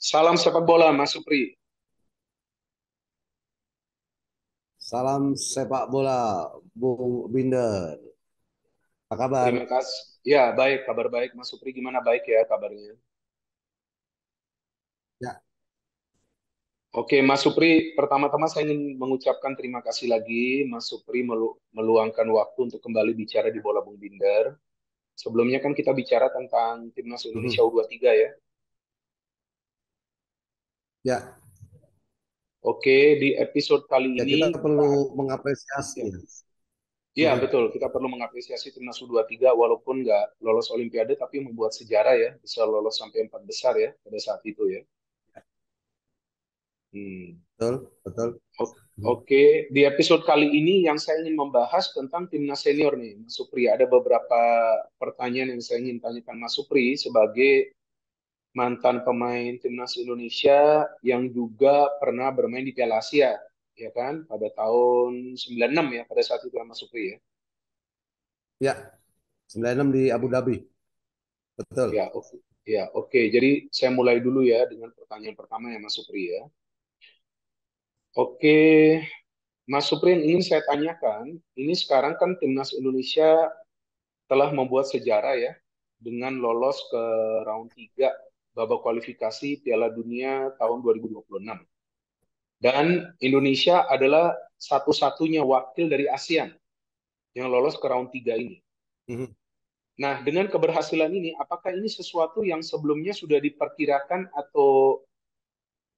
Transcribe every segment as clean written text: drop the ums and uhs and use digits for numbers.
Salam sepak bola, Mas Supri. Salam sepak bola, Bung Binder. Apa kabar? Terima kasih. Ya, baik, kabar baik. Mas Supri gimana baik ya kabarnya? Ya, Oke, Mas Supri, pertama-tama saya ingin mengucapkan terima kasih lagi. Mas Supri meluangkan waktu untuk kembali bicara di Bola Bung Binder. Sebelumnya kan kita bicara tentang Timnas Indonesia mhm. U23 ya. Ya, Oke, di episode kali ya ini kita kita perlu mengapresiasi. ya, Ya. ya, Mhm. betul, kita perlu mengapresiasi Timnas U23 walaupun nggak lolos Olimpiade tapi membuat sejarah ya, bisa lolos sampai empat besar ya pada saat itu ya. Hmm. Betul, betul. Mhm. Oke, di episode kali ini yang saya ingin membahas tentang timnas senior nih, Mas Supri. Ada beberapa pertanyaan yang saya ingin tanyakan Mas Supri sebagai mantan pemain timnas Indonesia yang juga pernah bermain di Piala Asia, ya kan? Pada tahun 96 ya, pada saat itu ya Mas Supri ya. Ya, 96 di Abu Dhabi. Ya, Betul. oke. Ya, oke. Jadi saya mulai dulu ya dengan pertanyaan pertama ya Mas Supri ya. Oke, Mas Supri yang ingin saya tanyakan, ini sekarang kan timnas Indonesia telah membuat sejarah ya dengan lolos ke round 3 babak kualifikasi Piala Dunia tahun 2026. Dan Indonesia adalah satu-satunya wakil dari ASEAN yang lolos ke round 3 ini. Mhm. Nah, dengan keberhasilan ini, apakah ini sesuatu yang sebelumnya sudah diperkirakan atau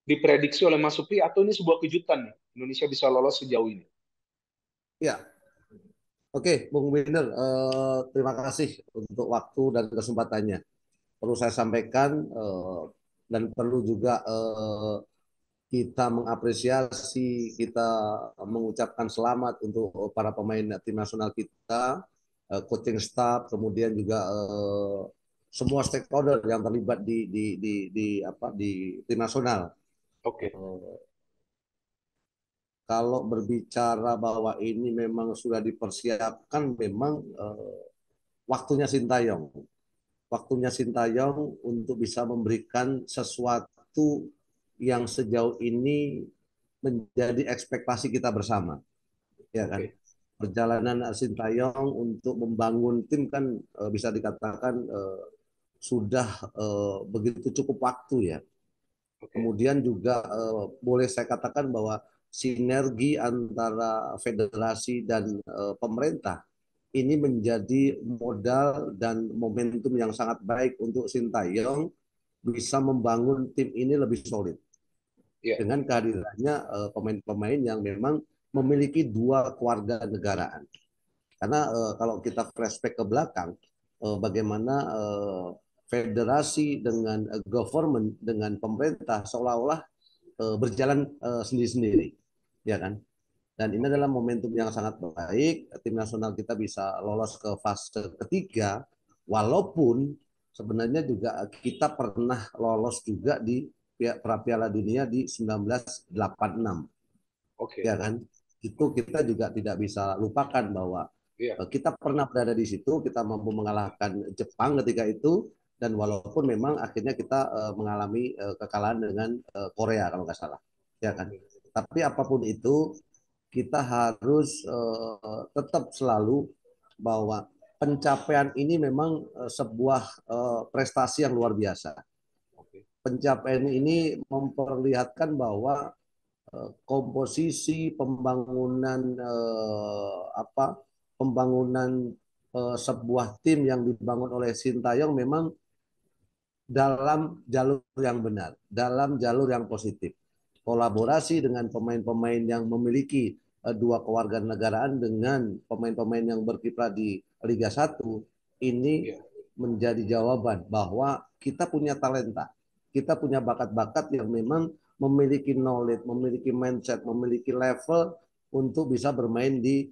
diprediksi oleh Mas Supri atau ini sebuah kejutan nih, Indonesia bisa lolos sejauh ini? Ya, oke, Bung Binder. Terima kasih untuk waktu dan kesempatannya. Perlu saya sampaikan dan perlu juga kita mengapresiasi, kita mengucapkan selamat untuk para pemain tim nasional kita, coaching staff, kemudian juga semua stakeholder yang terlibat di tim nasional. Oke, Eh, Kalau berbicara bahwa ini memang sudah dipersiapkan, memang waktunya Sintayong, waktunya Sintayong untuk bisa memberikan sesuatu yang sejauh ini menjadi ekspektasi kita bersama, ya kan? oke, Perjalanan Sintayong untuk membangun tim kan bisa dikatakan sudah begitu cukup waktu ya. oke. Kemudian juga boleh saya katakan bahwa sinergi antara federasi dan pemerintah ini menjadi modal dan momentum yang sangat baik untuk Sintayong bisa membangun tim ini lebih solid Ya, dengan kehadirannya pemain-pemain yang memang memiliki dua keluarga negaraan. Karena kalau kita flashback ke belakang, bagaimana federasi dengan government dengan pemerintah seolah-olah berjalan sendiri-sendiri, ya kan? Dan ini oke. adalah momentum yang sangat baik. Tim nasional kita bisa lolos ke fase ketiga, walaupun sebenarnya juga kita pernah lolos juga di Piala Dunia di 1986, Oke. ya kan? Itu kita juga tidak bisa lupakan bahwa Iya. kita pernah berada di situ, kita mampu mengalahkan Jepang ketika itu, dan walaupun memang akhirnya kita mengalami kekalahan dengan Korea kalau nggak salah, ya kan? Oke. Tapi apapun itu, kita harus tetap selalu bahwa pencapaian ini memang sebuah prestasi yang luar biasa. Oke. Pencapaian ini memperlihatkan bahwa komposisi pembangunan pembangunan sebuah tim yang dibangun oleh Sintayong memang dalam jalur yang benar, dalam jalur yang positif. Kolaborasi dengan pemain-pemain yang memiliki dua kewarganegaraan dengan pemain-pemain yang berkiprah di Liga 1 ini Iya. menjadi jawaban bahwa kita punya talenta, kita punya bakat-bakat yang memang memiliki knowledge, memiliki mindset, memiliki level untuk bisa bermain di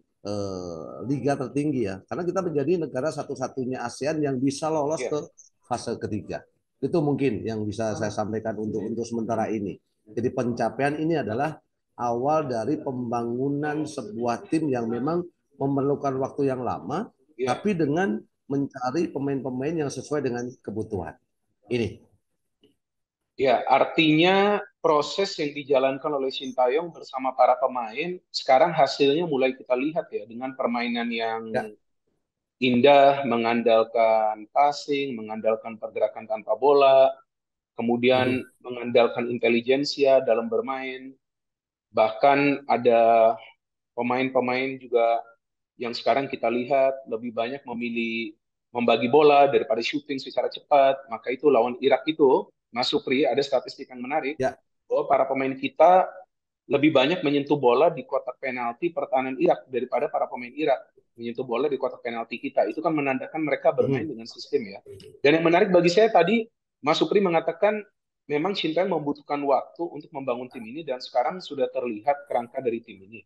liga tertinggi ya. Karena kita menjadi negara satu-satunya ASEAN yang bisa lolos Iya. ke fase ketiga. Itu mungkin yang bisa saya sampaikan untuk sementara ini. Jadi pencapaian ini adalah awal dari pembangunan sebuah tim yang memang memerlukan waktu yang lama, Iya. tapi dengan mencari pemain-pemain yang sesuai dengan kebutuhan. Ini. Ya, artinya proses yang dijalankan oleh Sintayong bersama para pemain sekarang hasilnya mulai kita lihat ya dengan permainan yang Ya. indah, mengandalkan passing, mengandalkan pergerakan tanpa bola, kemudian Mhm. mengandalkan intelijensia dalam bermain. Bahkan ada pemain-pemain juga yang sekarang kita lihat lebih banyak memilih membagi bola daripada shooting secara cepat. Maka itu lawan Irak itu, Mas Supri, ada statistik yang menarik Ya. bahwa para pemain kita lebih banyak menyentuh bola di kotak penalti pertahanan Irak daripada para pemain Irak menyentuh bola di kotak penalti kita. Itu kan menandakan mereka bermain Mhm. dengan sistem ya. Dan yang menarik bagi saya tadi, Mas Supri mengatakan memang Sintayong membutuhkan waktu untuk membangun tim ini dan sekarang sudah terlihat kerangka dari tim ini.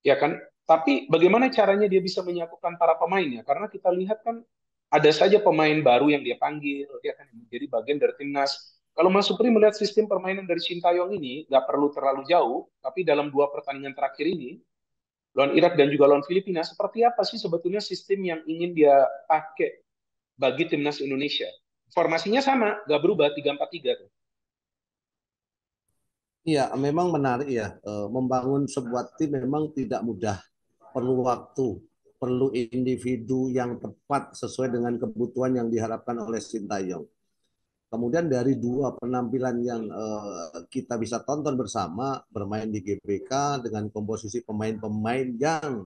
Ya kan? Tapi bagaimana caranya dia bisa menyatukan para pemainnya? Karena kita lihat kan ada saja pemain baru yang dia panggil, dia kan menjadi bagian dari timnas. Kalau Mas Supri melihat sistem permainan dari Sintayong ini, nggak perlu terlalu jauh, tapi dalam dua pertandingan terakhir ini, lawan Irak dan juga lawan Filipina, seperti apa sih sebetulnya sistem yang ingin dia pakai bagi timnas Indonesia? Formasinya sama, nggak berubah 3-4-3 tuh. Iya, memang menarik ya. Membangun sebuah tim memang tidak mudah. Perlu waktu, perlu individu yang tepat sesuai dengan kebutuhan yang diharapkan oleh Sintayong. Kemudian dari dua penampilan yang kita bisa tonton bersama, bermain di GBK dengan komposisi pemain-pemain yang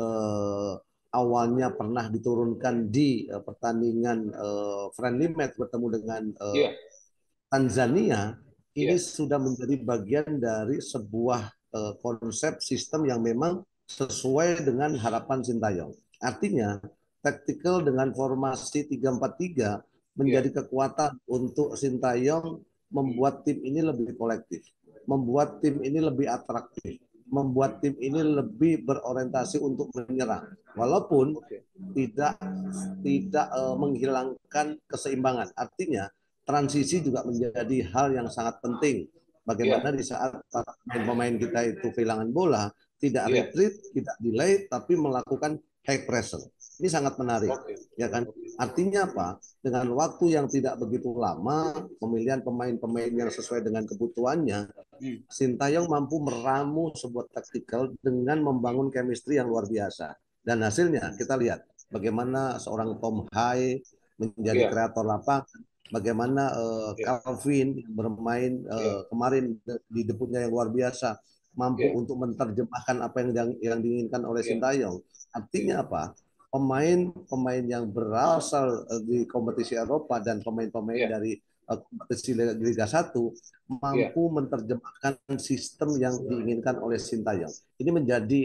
eh, awalnya pernah diturunkan di pertandingan friendly match bertemu dengan Iya, Tanzania, ini iya, sudah menjadi bagian dari sebuah konsep sistem yang memang sesuai dengan harapan Sintayong. Artinya, taktikal dengan formasi 3-4-3 iya. menjadi kekuatan untuk Sintayong Hmm. membuat tim ini lebih kolektif, membuat tim ini lebih atraktif, membuat Hmm. tim ini lebih berorientasi untuk menyerang, walaupun Oke. tidak tidak menghilangkan keseimbangan. Artinya transisi juga menjadi hal yang sangat penting. Iya, Bagaimana di saat pemain-pemain kita itu kehilangan bola, tidak iya. retreat, tidak delay, tapi melakukan high pressure. Ini sangat menarik, Oke, ya kan? oke. Artinya apa? Dengan waktu yang tidak begitu lama, pemilihan pemain-pemain yang sesuai dengan kebutuhannya, Hmm. Sintayong mampu meramu sebuah taktikal dengan Hmm. membangun chemistry yang luar biasa. Dan hasilnya Hmm. kita lihat bagaimana seorang Tom Hai menjadi Iya, kreator lapangan, bagaimana iya, Calvin bermain iya, kemarin di debutnya yang luar biasa, mampu iya, untuk menerjemahkan apa yang diinginkan oleh iya, Sintayong. iya, Artinya apa? Pemain-pemain yang berasal di kompetisi Eropa dan pemain-pemain iya, dari kompetisi Liga 1 iya. mampu menerjemahkan sistem yang diinginkan oleh Sintayong. Ini menjadi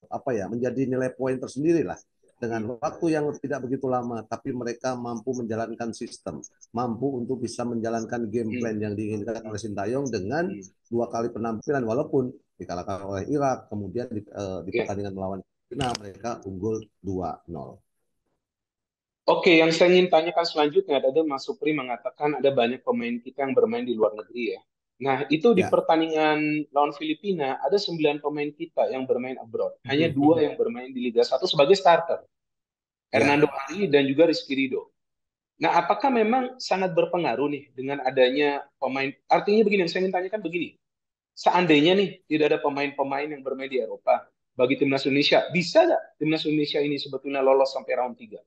apa ya? Menjadi nilai poin tersendiri lah. Hmm. Dengan waktu yang tidak begitu lama, tapi mereka mampu menjalankan sistem, mampu untuk bisa menjalankan game Hmm. plan yang diinginkan Hmm. oleh Sintayong dengan Hmm. dua kali penampilan, walaupun dikalahkan oleh Irak, kemudian di Iya. pertandingan melawan China mereka unggul 2-0. Oke, yang saya ingin tanyakan selanjutnya adalah Mas Supri mengatakan ada banyak pemain kita yang bermain di luar negeri ya. Nah, itu di Ya. pertandingan lawan Filipina ada 9 pemain kita yang bermain abroad. Hanya dua yang bermain di Liga 1 sebagai starter. Ya. Hernando Ari dan juga Rizky Ridho. Nah, apakah memang sangat berpengaruh nih dengan adanya pemain? Artinya begini, yang saya ingin tanyakan begini. Seandainya nih tidak ada pemain-pemain yang bermain di Eropa bagi timnas Indonesia, bisa nggak timnas Indonesia ini sebetulnya lolos sampai round 3?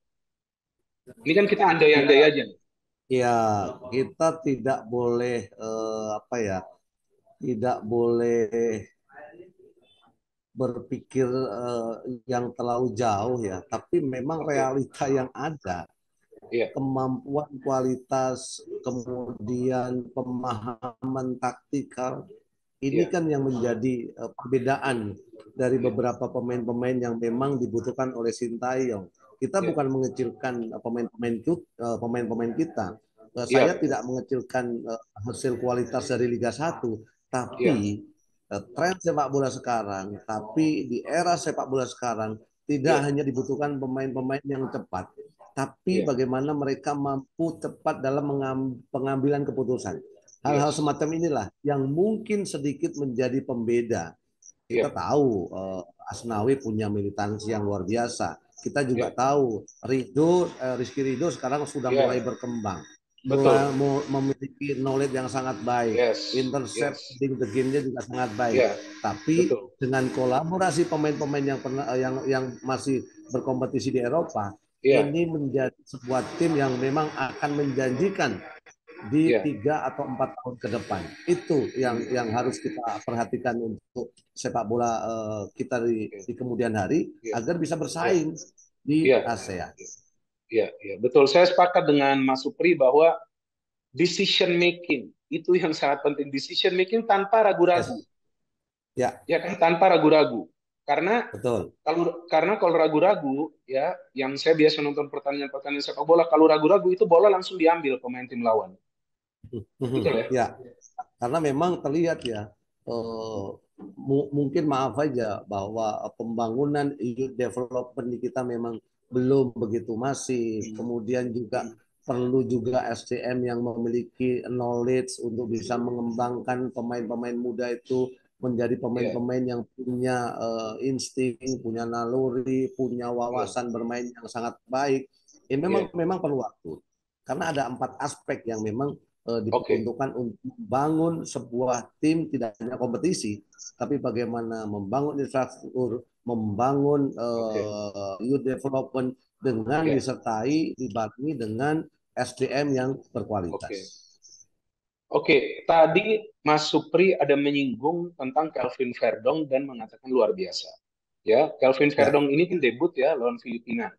Ini kan kita andai-andai Ya, aja nih. ya, kita tidak boleh apa ya, tidak boleh berpikir yang terlalu jauh ya, tapi memang Oke, realita yang ada, iya, kemampuan kualitas, kemudian pemahaman taktikal, ini iya, kan yang menjadi perbedaan dari iya, beberapa pemain-pemain yang memang dibutuhkan oleh Sintayong. Kita iya, bukan mengecilkan pemain-pemain kita. Saya iya, tidak mengecilkan hasil kualitas dari Liga 1, iya, tapi tren sepak bola sekarang, tapi di era sepak bola sekarang tidak iya, hanya dibutuhkan pemain-pemain yang cepat, tapi iya, bagaimana mereka mampu tepat dalam pengambilan keputusan. Hal-hal yes, semacam inilah yang mungkin sedikit menjadi pembeda. Kita iya, tahu Asnawi punya militansi yang luar biasa. Kita juga iya, tahu Rizky Ridho sekarang sudah mulai iya, berkembang. betul. memiliki knowledge yang sangat baik, Yes, intercept yes. reading the game-nya juga sangat baik. Ya, Tapi betul. dengan kolaborasi pemain-pemain yang pernah yang masih berkompetisi di Eropa, Iya, ini menjadi sebuah tim yang memang akan menjanjikan di iya. 3 atau 4 tahun ke depan. Itu Hmm, yang harus kita perhatikan untuk sepak bola kita oke. di kemudian hari Iya, agar bisa iya, bersaing di iya, ASEAN. iya, iya. Betul. Saya sepakat dengan Mas Supri bahwa decision making itu yang sangat penting. Decision making tanpa ragu-ragu, Yes. Ya, ya kan? Tanpa ragu-ragu. Karena betul. kalau ragu-ragu, ya, yang saya biasa nonton pertandingan-pertandingan sepak bola, kalau ragu-ragu itu bola langsung diambil pemain tim lawan. Betul ya? Ya, karena memang terlihat ya, mungkin maaf aja bahwa pembangunan youth development di kita memang belum begitu masif. Hmm, Kemudian juga hmm, perlu juga SDM yang memiliki knowledge untuk bisa mengembangkan pemain-pemain muda itu menjadi iya, pemain-pemain yang punya insting, punya naluri, punya iya, wawasan bermain yang sangat baik. Ini iya. memang perlu waktu. Karena ada 4 aspek yang memang Oke, diperuntukkan untuk membangun sebuah tim tidak hanya kompetisi, tapi bagaimana membangun infrastruktur, membangun oke, youth development dengan ya, disertai dibarengi dengan SDM yang oke. berkualitas. Oke, tadi Mas Supri ada menyinggung tentang Kelvin Verdong dan mengatakan luar biasa. Ya, Kelvin Ya, Verdong ini kan debut ya lawan Filipina.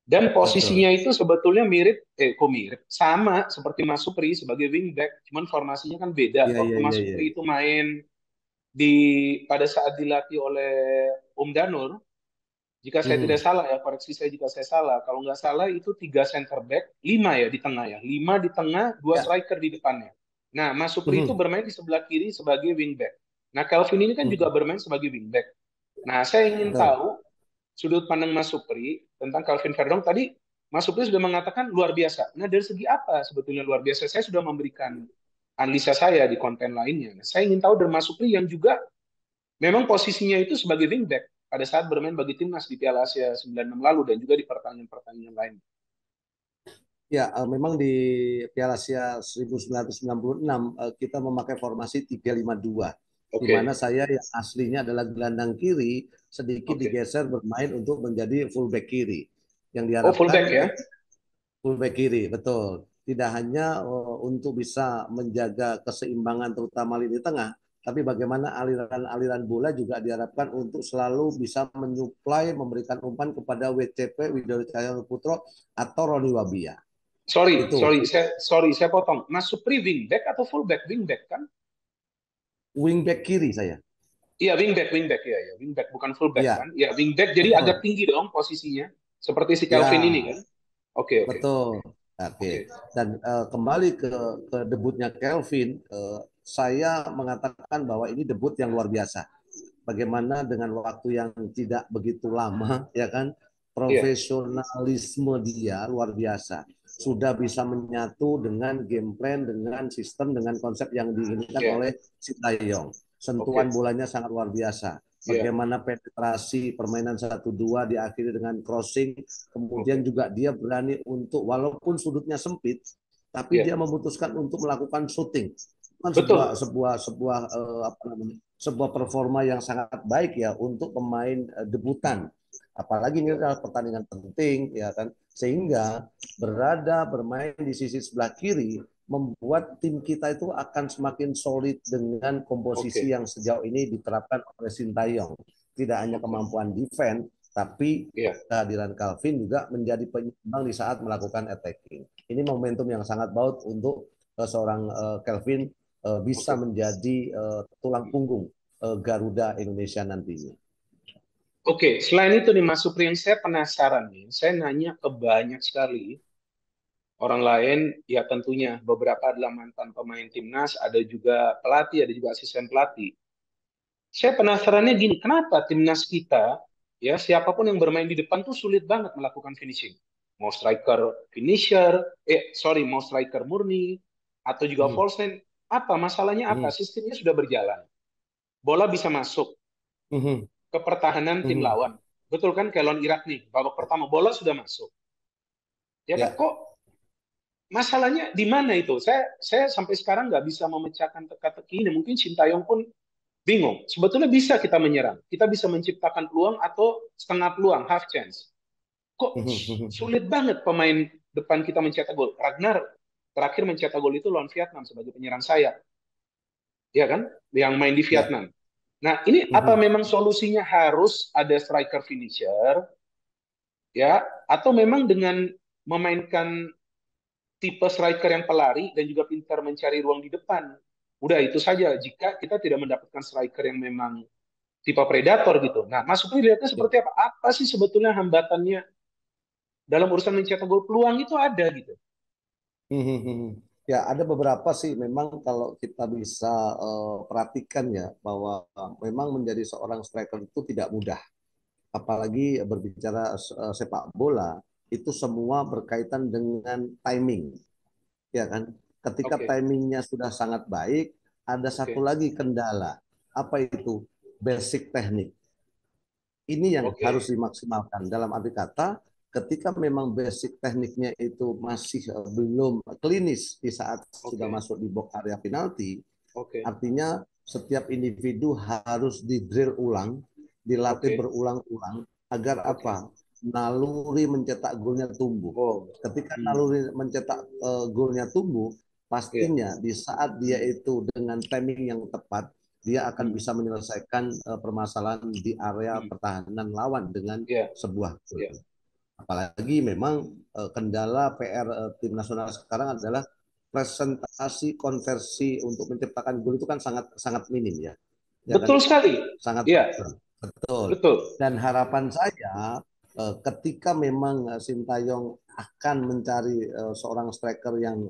Dan betul. posisinya itu sebetulnya mirip, kok mirip, sama seperti Mas Supri sebagai wingback, cuman formasinya kan beda. Iya, Waktu iya, Mas iya, iya. Supri itu main di pada saat dilatih oleh Om Danur, jika saya tidak Mhm, salah ya, koreksi saya jika saya salah. Kalau nggak salah itu 3 center back, 5 ya di tengah ya, 5 di tengah, 2 striker di depannya. Nah, Mas Supri itu mhm, bermain di sebelah kiri sebagai wingback. Nah, Calvin ini kan juga mhm. bermain sebagai wingback. Nah, saya ingin Betul. tahu sudut pandang Mas Supri tentang Calvin Verdong tadi. Mas Supri sudah mengatakan luar biasa. Nah, dari segi apa sebetulnya luar biasa? Saya sudah memberikan analisa saya di konten lainnya. Nah, saya ingin tahu dari Mas Supri yang juga memang posisinya itu sebagai wingback pada saat bermain bagi timnas di Piala Asia 96 lalu dan juga di pertandingan-pertandingan lain. Ya, memang di Piala Asia 1996 kita memakai formasi 3-5-2, di mana Oke, saya yang aslinya adalah gelandang kiri sedikit oke. digeser bermain untuk menjadi fullback kiri. Yang Oh, diharapkan fullback ya? fullback kiri, betul. Tidak hanya untuk bisa menjaga keseimbangan terutama lini tengah, tapi bagaimana aliran-aliran bola juga diharapkan untuk selalu bisa menyuplai, memberikan umpan kepada WCP Widodo Cahyo Putro atau Roni Wabia. Sorry, Itu sorry, saya potong. Mas Supri wingback atau fullback? Wingback kan? wingback kiri saya. Iya, wingback ya, ya. Wingback bukan fullback kan? Iya, Iya, wingback jadi agak betul. tinggi dong posisinya. Seperti si Calvin ini Ya, kan? Oke, oke, betul. Oke. oke, Dan kembali ke debutnya Kelvin, saya mengatakan bahwa ini debut yang luar biasa. Bagaimana dengan waktu yang tidak begitu lama, ya kan? iya, Profesionalisme dia luar biasa. Sudah bisa menyatu dengan game plan, dengan sistem, dengan konsep yang diinginkan iya, oleh Sintayong. Sentuhan oke, bolanya sangat luar biasa. iya, Bagaimana penetrasi permainan 1-2 diakhiri dengan crossing, kemudian oke, juga dia berani untuk walaupun sudutnya sempit, tapi iya, dia memutuskan untuk melakukan shooting. Kan sebuah betul, sebuah sebuah apa namanya? Sebuah performa yang sangat baik ya untuk pemain debutan. Apalagi ini iya, adalah pertandingan penting ya kan, sehingga bermain di sisi sebelah kiri membuat tim kita itu akan semakin solid dengan komposisi oke, yang sejauh ini diterapkan oleh Sintayong. Tidak hanya oke, kemampuan defense, tapi iya, kehadiran Calvin juga menjadi penyeimbang di saat melakukan attacking. Ini momentum yang sangat baik untuk seorang Calvin bisa oke. menjadi tulang punggung Garuda Indonesia nantinya. Oke, selain itu nih Mas Supri yang saya penasaran nih, saya nanya ke banyak sekali orang lain, ya tentunya beberapa adalah mantan pemain timnas, ada juga pelatih, ada juga asisten pelatih. Saya penasarannya gini, kenapa timnas kita, ya siapapun yang bermain di depan tuh sulit banget melakukan finishing. Mau striker finisher, mau striker murni, atau juga Hmm. false nine. Apa masalahnya apa? Hmm. Sistemnya sudah berjalan. Bola bisa masuk Hmm. ke pertahanan tim Hmm. lawan. Betul kan, Kelon Irak nih, babak pertama bola sudah masuk. Ya kan, Ya, kok masalahnya di mana itu? Saya sampai sekarang nggak bisa memecahkan teka-teki ini. Mungkin Sintayong pun bingung. Sebetulnya bisa kita menyerang, kita bisa menciptakan peluang atau setengah peluang, half chance. Kok sulit banget pemain depan kita mencetak gol? Ragnar terakhir mencetak gol itu lawan Vietnam sebagai penyerang sayap, ya kan? Yang main di Ya. Vietnam. Nah, ini apa memang solusinya harus ada striker finisher, ya? Atau memang dengan memainkan tipe striker yang pelari dan juga pintar mencari ruang di depan? Udah itu saja. Jika kita tidak mendapatkan striker yang memang tipe predator gitu. Nah, Mas Supri lihatnya Ya. seperti apa? Apa sih sebetulnya hambatannya dalam urusan mencetak gol? Peluang itu ada gitu. Ya, ada beberapa sih memang kalau kita bisa perhatikan ya bahwa memang menjadi seorang striker itu tidak mudah. Apalagi berbicara sepak bola itu semua berkaitan dengan timing, ya kan? Ketika Oke, timingnya sudah sangat baik, ada satu oke, lagi kendala. Apa itu? Basic teknik. Ini yang harus oke, dimaksimalkan. Dalam arti kata, ketika memang basic tekniknya itu masih belum klinis di saat sudah oke, masuk di box area penalti, oke, artinya setiap individu harus di-drill ulang, dilatih oke, berulang-ulang agar oke. apa? Naluri mencetak golnya tumbuh. Oh, Ketika hmm, naluri mencetak golnya tumbuh, iya, pastinya di saat dia itu dengan timing yang tepat, dia akan hmm, bisa menyelesaikan permasalahan di area hmm, pertahanan lawan dengan iya, sebuah gol. iya, Apalagi memang kendala PR tim nasional sekarang adalah presentasi konversi untuk menciptakan gol itu kan sangat sangat minim ya, ya kan? betul sekali. Sangat Iya, betul. betul. Dan harapan saya ketika memang Sintayong akan mencari seorang striker yang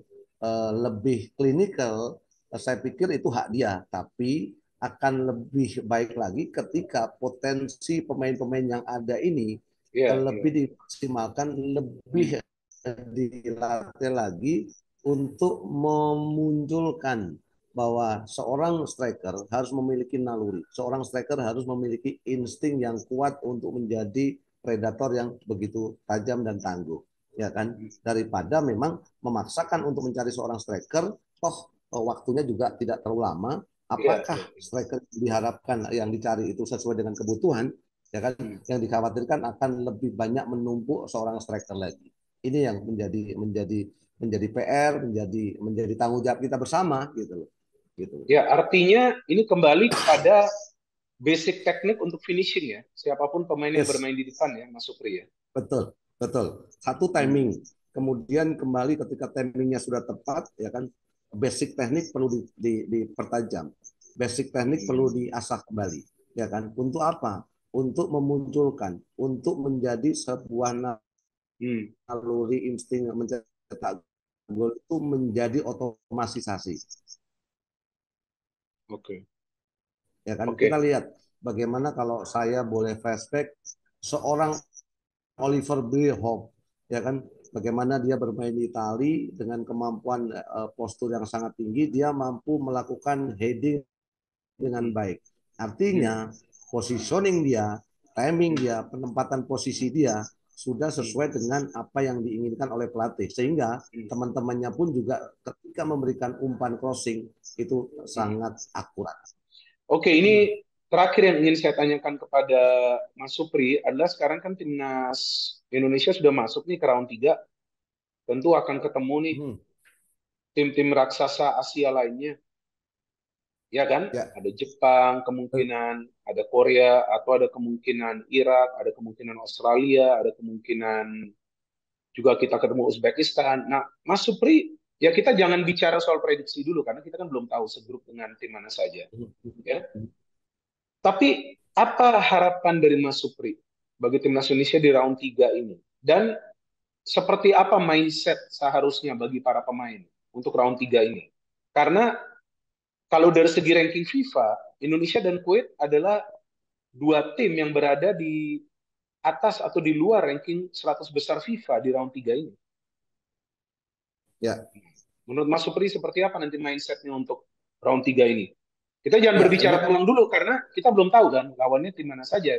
lebih klinikal, saya pikir itu hak dia. Tapi akan lebih baik lagi ketika potensi pemain-pemain yang ada ini Iya, iya. lebih dimaksimalkan, Hmm, lebih dilatih lagi untuk memunculkan bahwa seorang striker harus memiliki naluri, seorang striker harus memiliki insting yang kuat untuk menjadi predator yang begitu tajam dan tangguh, ya kan? hmm, Daripada memang memaksakan untuk mencari seorang striker, toh waktunya juga tidak terlalu lama. iya, Apakah iya. striker diharapkan yang dicari itu sesuai dengan kebutuhan, ya kan? Hmm. Yang dikhawatirkan akan lebih banyak menumpuk seorang striker lagi. Ini yang menjadi PR, menjadi tanggung jawab kita bersama gitu loh. Gitu. Ya, artinya ini kembali kepada basic teknik untuk finishing ya. Siapapun pemain yang Yes, bermain di depan ya, Mas Supri ya. betul, betul. Satu Hmm, timing. Kemudian kembali ketika timingnya sudah tepat, ya kan, basic teknik perlu dipertajam. Basic teknik perlu hmm, diasah kembali, ya kan. Untuk apa? Untuk memunculkan, untuk menjadi sebuah hmm. naluri insting mencetak gol itu menjadi otomatisasi, Oke, ya kan. Kita oke. lihat bagaimana kalau saya boleh flashback seorang Oliver Bierhoff, ya kan, bagaimana dia bermain di Itali dengan kemampuan postur yang sangat tinggi, dia mampu melakukan heading dengan Hmm, baik. hmm, Artinya positioning dia, timing hmm, dia, penempatan posisi dia sudah hmm, sesuai dengan apa yang diinginkan oleh pelatih, sehingga hmm, teman-temannya pun juga ketika memberikan umpan crossing itu hmm. sangat akurat. Oke, ini terakhir yang ingin saya tanyakan kepada Mas Supri adalah sekarang kan timnas Indonesia sudah masuk nih ke round 3, tentu akan ketemu nih Hmm, tim-tim raksasa Asia lainnya, ya kan? ya, Ada Jepang, kemungkinan ada Korea, atau ada kemungkinan Irak, ada kemungkinan Australia, ada kemungkinan juga kita ketemu Uzbekistan. Nah, Mas Supri, ya kita jangan bicara soal prediksi dulu karena kita kan belum tahu segrup dengan tim mana saja, ya. Tapi apa harapan dari Mas Supri bagi timnas Indonesia di round 3 ini? Dan seperti apa mindset seharusnya bagi para pemain untuk round 3 ini? Karena kalau dari segi ranking FIFA, Indonesia dan Kuwait adalah dua tim yang berada di atas atau di luar ranking 100 besar FIFA di round 3 ini. ya, Menurut Mas Supri seperti apa nanti mindsetnya untuk round 3 ini? Kita jangan ya. Ini berbicara kan peluang dulu karena kita belum tahu kan lawannya tim mana saja.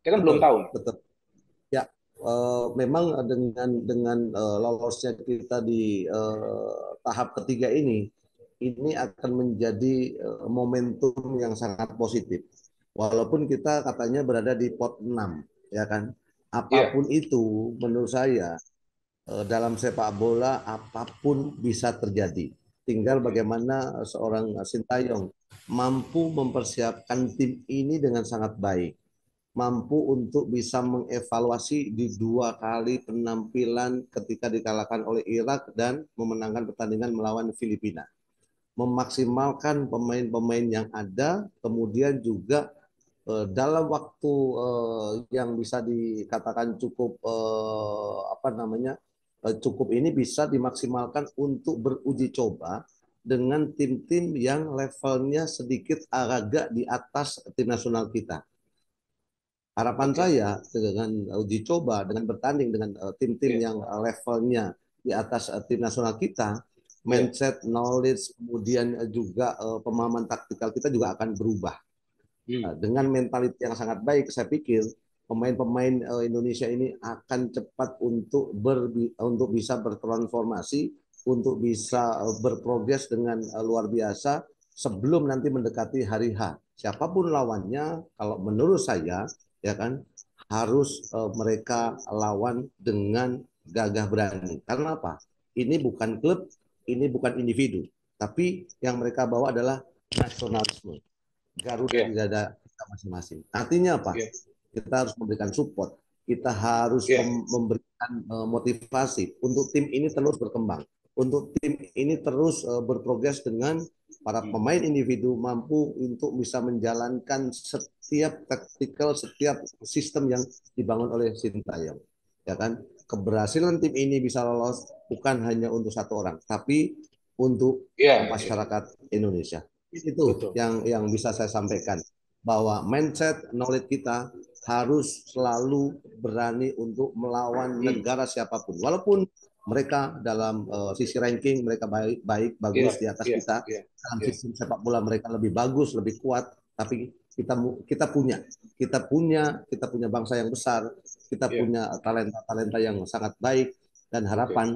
Kita kan belum betul, tahu. betul. Ya, memang lolosnya kita di tahap ketiga ini akan menjadi momentum yang sangat positif. Walaupun kita katanya berada di pot 6, ya kan? Iya, Apapun itu, menurut saya dalam sepak bola apapun bisa terjadi. Tinggal oke, bagaimana seorang Sintayong mampu mempersiapkan tim ini dengan sangat baik, mampu untuk bisa mengevaluasi di dua kali penampilan ketika dikalahkan oleh Irak dan memenangkan pertandingan melawan Filipina. Memaksimalkan pemain-pemain yang ada, kemudian juga dalam waktu yang bisa dikatakan cukup apa namanya cukup ini bisa dimaksimalkan untuk beruji coba dengan tim-tim yang levelnya sedikit agak di atas tim nasional kita. Harapan oke, saya dengan uji coba, dengan bertanding dengan tim-tim iya, yang levelnya di atas tim nasional kita, iya, mindset, knowledge, kemudian juga pemahaman taktikal kita juga akan berubah. hmm, Dengan mentalitas yang sangat baik, saya pikir pemain-pemain Indonesia ini akan cepat untuk bisa bertransformasi, untuk oke, bisa berprogres dengan luar biasa sebelum nanti mendekati hari H. Siapapun lawannya, kalau menurut saya, ya kan, harus mereka lawan dengan gagah berani. Karena apa? Ini bukan klub, ini bukan individu, tapi yang mereka bawa adalah nasionalisme. Garuda iya, di dada kita masing-masing. Artinya apa? iya, Kita harus memberikan support. Kita harus iya, memberikan motivasi untuk tim ini terus berkembang. Untuk tim ini terus berprogres dengan para hmm, pemain individu mampu untuk bisa menjalankan setiap taktikal, setiap sistem yang dibangun oleh Sintayong. Ya kan? Keberhasilan tim ini bisa lolos bukan hanya untuk satu orang, tapi untuk iya, iya, masyarakat Indonesia. Itu betul, yang bisa saya sampaikan bahwa mindset knowledge kita harus selalu berani untuk melawan hmm, negara siapapun walaupun mereka dalam sisi ranking mereka baik baik iya, bagus di atas iya, kita iya, dalam iya, sistem sepak bola mereka lebih bagus lebih kuat tapi kita punya bangsa yang besar kita iya, punya talenta talenta yang sangat baik dan oke, harapan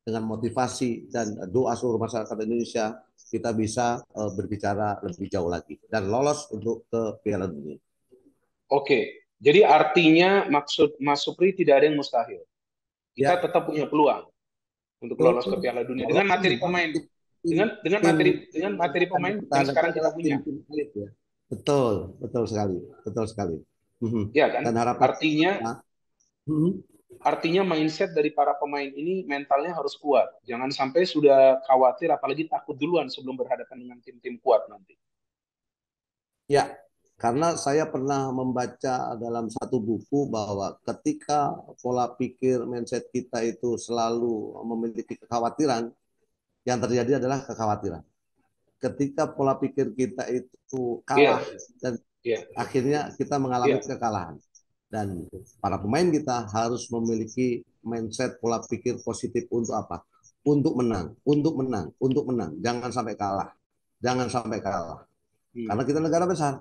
dengan motivasi dan doa seluruh masyarakat Indonesia kita bisa berbicara lebih jauh lagi dan lolos untuk ke Piala Dunia. oke. Jadi artinya maksud Mas Supri tidak ada yang mustahil. Kita Ya, tetap punya peluang untuk lolos ke betul. Piala Dunia dengan Walaupun materi memang pemain, tim dengan tim materi yang akan pemain kita yang hadapi sekarang kita adalah punya, tim-tim elit ya. Betul, betul sekali, betul sekali. Mhm. ya kan? Dan harapan Artinya kita, mhm. artinya mindset dari para pemain ini mentalnya harus kuat. Jangan sampai sudah khawatir, apalagi takut duluan sebelum berhadapan dengan tim-tim kuat nanti. Ya, karena saya pernah membaca dalam satu buku bahwa ketika pola pikir mindset kita itu selalu memiliki kekhawatiran, yang terjadi adalah kekhawatiran. Ketika pola pikir kita itu Iya, kalah dan iya, iya, akhirnya kita mengalami iya, kekalahan. Dan para pemain kita harus memiliki mindset pola pikir positif untuk apa? Untuk menang, untuk menang, untuk menang. Jangan sampai kalah. Jangan sampai kalah. hmm, Karena kita negara besar.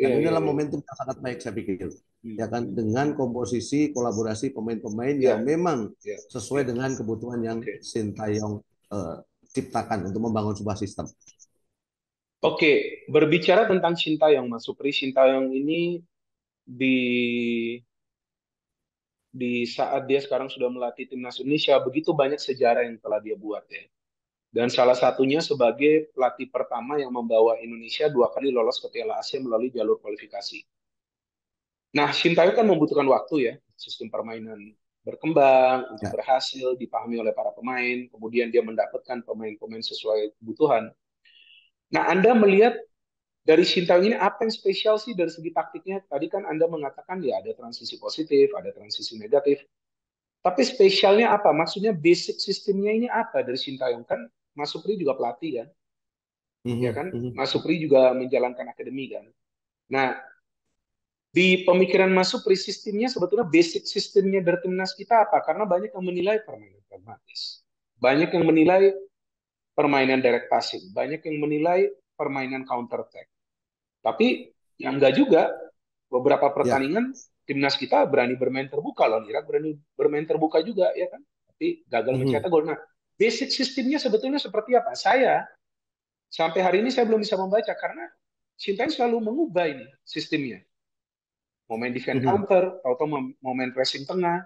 Dan iya, ini iya, adalah iya, momentum yang sangat baik saya pikir. hmm, Ya kan hmm, dengan komposisi kolaborasi pemain-pemain iya, yang memang iya, sesuai iya, dengan kebutuhan yang oke. Sintayong ciptakan untuk membangun sebuah sistem. Oke, berbicara tentang Sintayong, Mas Supri, Sintayong ini di saat dia sekarang sudah melatih timnas Indonesia, begitu banyak sejarah yang telah dia buat ya. Dan salah satunya sebagai pelatih pertama yang membawa Indonesia dua kali lolos ke Piala Asia melalui jalur kualifikasi. Nah, Sintayong kan membutuhkan waktu ya, sistem permainan berkembang untuk Ya, berhasil dipahami oleh para pemain, kemudian dia mendapatkan pemain-pemain sesuai kebutuhan. Nah, Anda melihat dari Sintayong ini apa yang spesial sih dari segi taktiknya? Tadi kan Anda mengatakan ya ada transisi positif, ada transisi negatif. Tapi spesialnya apa? Maksudnya basic sistemnya ini apa dari Sintayong kan? Mas Supri juga pelatih kan, ya mhm, kan? mhm. Mas Supri juga menjalankan akademi kan. Nah, di pemikiran Mas Supri sistemnya sebetulnya basic sistemnya dari timnas kita apa? Karena banyak yang menilai permainan pragmatis, banyak yang menilai permainan direct passing, banyak yang menilai permainan counter attack. Tapi yang enggak juga beberapa Ya, pertandingan timnas kita berani bermain terbuka, lawan Irak berani bermain terbuka juga, ya kan? Tapi gagal Mhm. mencetak gol. Nah, basic sistemnya sebetulnya seperti apa? Saya sampai hari ini saya belum bisa membaca karena Sintayong selalu mengubah ini sistemnya. Mau main defend Mhm. counter, atau mau main pressing tengah,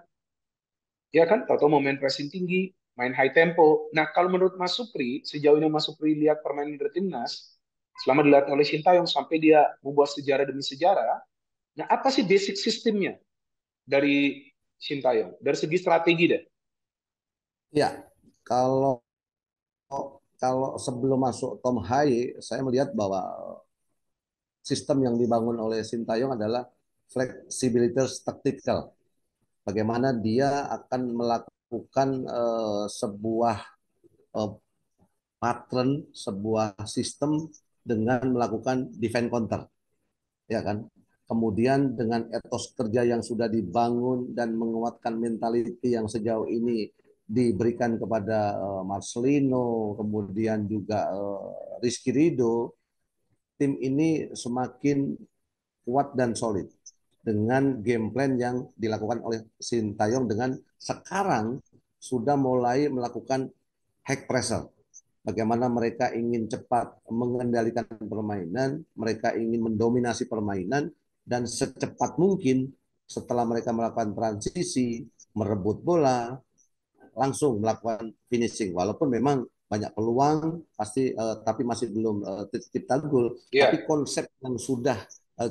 ya kan? Atau mau main pressing tinggi, main high tempo. Nah, kalau menurut Mas Supri, sejauh ini Mas Supri lihat permainan dari timnas, selama dilihat oleh Sintayong sampai dia membuat sejarah demi sejarah, nah apa sih basic sistemnya dari Sintayong? Dari segi strategi deh. Ya, kalau kalau sebelum masuk Tom Haye, saya melihat bahwa sistem yang dibangun oleh Sintayong adalah flexibilitas taktikal. Bagaimana dia akan melakukan sebuah eh, pattern, sebuah sistem dengan melakukan defense counter, ya kan? Kemudian dengan etos kerja yang sudah dibangun dan menguatkan mentality yang sejauh ini diberikan kepada Marcelino, kemudian juga Rizky Ridho, tim ini semakin kuat dan solid dengan game plan yang dilakukan oleh Sintayong dengan sekarang sudah mulai melakukan high pressure. Bagaimana mereka ingin cepat mengendalikan permainan, mereka ingin mendominasi permainan, dan secepat mungkin setelah mereka melakukan transisi, merebut bola, langsung melakukan finishing. Walaupun memang banyak peluang, pasti tapi masih belum tercipta gol. Iya. Tapi konsep yang sudah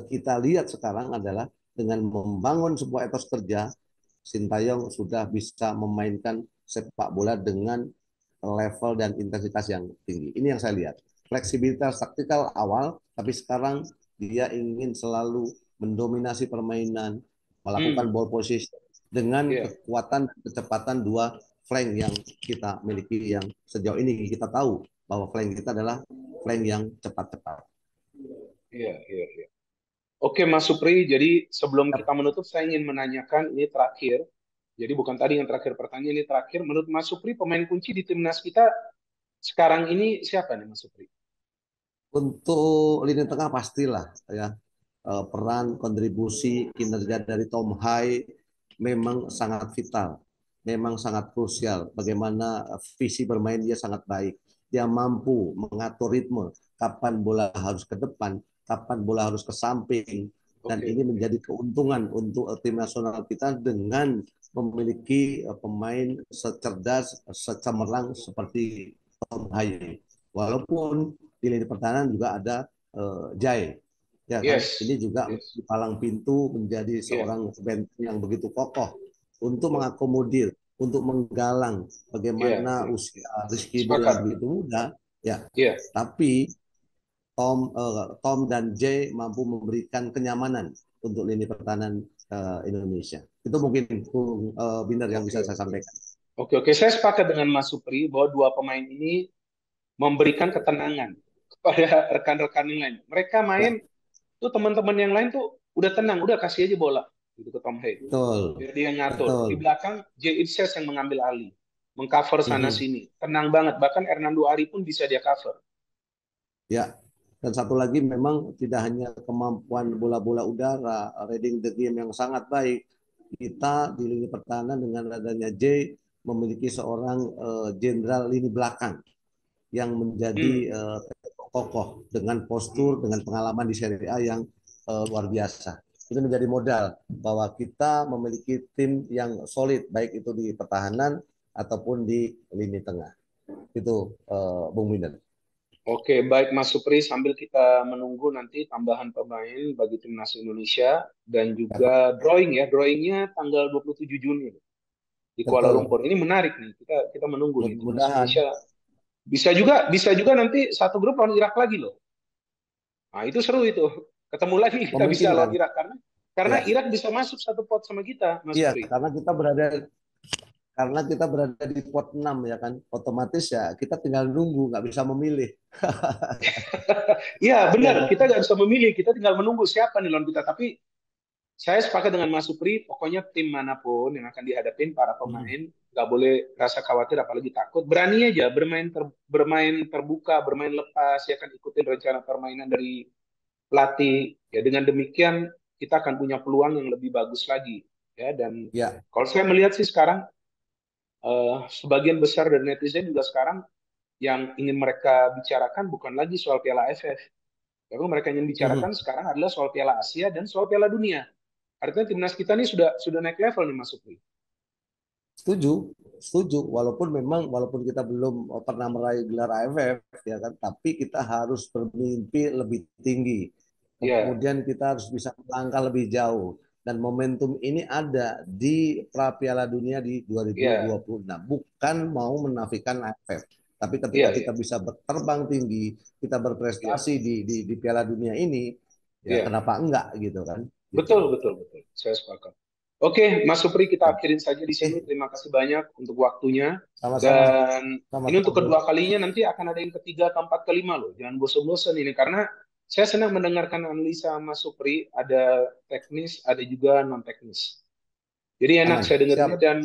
kita lihat sekarang adalah dengan membangun sebuah etos kerja, Sintayong sudah bisa memainkan sepak bola dengan level dan intensitas yang tinggi. Ini yang saya lihat. Fleksibilitas taktikal awal, tapi sekarang dia ingin selalu mendominasi permainan, melakukan Hmm. ball position dengan Iya. kekuatan dan kecepatan dua flank yang kita miliki yang sejauh ini kita tahu bahwa flank kita adalah flank yang cepat-cepat. Iya. Iya. Iya. Oke, Mas Supri. Jadi sebelum kita menutup, saya ingin menanyakan ini terakhir. Jadi bukan tadi yang terakhir pertanyaan, ini terakhir. Menurut Mas Supri, pemain kunci di timnas kita sekarang ini siapa nih, Mas Supri? Untuk lini tengah pastilah ya, peran kontribusi kinerja dari Tom Hai memang sangat vital, memang sangat krusial. Bagaimana visi bermain dia sangat baik. Dia mampu mengatur ritme, kapan bola harus ke depan, kapan bola harus ke samping. Dan Oke, ini oke. menjadi keuntungan untuk tim nasional kita dengan memiliki pemain secerdas, secemerlang seperti Tom Hai. Walaupun di lini pertahanan juga ada Jai, ya kan? Ini Yes, juga yes, palang pintu menjadi iya, seorang benteng yang begitu kokoh untuk betul. mengakomodir, untuk menggalang Iya, bagaimana iya, iya. usia Rizky Ridho Sepakat. yang begitu muda, ya. Iya, Tapi Tom dan Jay mampu memberikan kenyamanan untuk lini pertahanan Indonesia. Itu mungkin Binar yang oke, bisa saya oke. sampaikan. Oke, oke. Saya sepakat dengan Mas Supri bahwa dua pemain ini memberikan ketenangan kepada rekan-rekan yang lain. Mereka Ya, main tuh teman-teman yang lain tuh udah tenang, udah kasih aja bola gitu ke Tom Hay. betul, Biar dia yang ngatur. Di betul. belakang Jay Itzes yang mengambil alih, mengcover sana Mhm. sini. Tenang banget. Bahkan Hernando Ari pun bisa dia cover. Ya, dan satu lagi memang tidak hanya kemampuan bola-bola udara, reading the game yang sangat baik. Kita di lini pertahanan dengan adanya J memiliki seorang jenderal lini belakang yang menjadi Hmm. kokoh dengan Hmm. postur, dengan pengalaman di Serie A yang luar biasa. Ini menjadi modal bahwa kita memiliki tim yang solid, baik itu di pertahanan ataupun di lini tengah. Itu Bung Minder. Oke, baik Mas Supri, sambil kita menunggu nanti tambahan pemain bagi timnas Indonesia dan juga drawing ya, drawingnya tanggal 27 Juni di Kuala Betul. Lumpur. Ini menarik nih, kita menunggu nih timnas Mudah-mudahan Indonesia bisa juga nanti satu grup lawan Irak lagi loh. Nah itu seru itu, ketemu lagi kita bisa lawan memungkinkan. Irak karena Ya, Irak bisa masuk satu pot sama kita, Mas iya Supri. karena kita berada di pot 6 ya kan. Otomatis ya kita tinggal nunggu, nggak bisa memilih. Iya Ya benar, kita kan? nggak bisa memilih, kita tinggal menunggu siapa nih lawan kita. Tapi saya sepakat dengan Mas Supri, pokoknya tim manapun yang akan dihadapin para Hmm. pemain nggak boleh rasa khawatir apalagi takut. Berani aja bermain terbuka, bermain lepas, ya kan ikutin rencana permainan dari pelatih. Ya dengan demikian kita akan punya peluang yang lebih bagus lagi ya. Dan Ya. kalau saya melihat sih sekarang sebagian besar dari netizen juga sekarang yang ingin mereka bicarakan bukan lagi soal Piala AFF. Tapi mereka ingin bicarakan Mhm. sekarang adalah soal Piala Asia dan soal Piala Dunia. Artinya timnas kita ini sudah naik level nih Mas Supri. Setuju, setuju. Walaupun kita belum pernah meraih gelar AFF, ya kan, tapi kita harus bermimpi lebih tinggi. Iya, Kemudian kita harus bisa melangkah lebih jauh. Dan momentum ini ada di Pra Piala Dunia di iya, 2026. Bukan mau menafikan AFF, tapi ketika iya, kita iya, bisa terbang tinggi, kita iya, berprestasi di Piala Dunia ini, ya iya. kenapa enggak gitu kan? Gitu. Betul, betul, betul. Saya sepakat. Oke, Mas Supri, kita akhirin saja di sini. Oke, Terima kasih banyak untuk waktunya. sama-sama. Dan ini Sama-sama, untuk Bro. kedua kalinya, nanti akan ada yang ketiga, keempat, kelima loh. Jangan bosan-bosan ini. Karena saya senang mendengarkan analisa Mas Supri. Ada teknis, ada juga non-teknis. Jadi enak Aman. saya dengarnya. Siap. Dan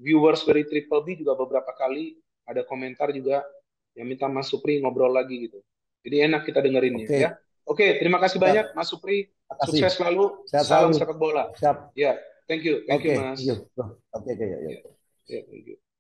viewers dari Triple B juga beberapa kali ada komentar juga yang minta Mas Supri ngobrol lagi gitu. Jadi enak kita dengerinnya ya. Oke. Oke, terima kasih banyak Siap. Mas Supri. Makasih. Sukses selalu. Sehat Salam selalu. sepak bola. Siap. Ya, thank you Oke. Yuk. Mas. Oke, oke, yuk. Ya, Yuk. ya, thank you.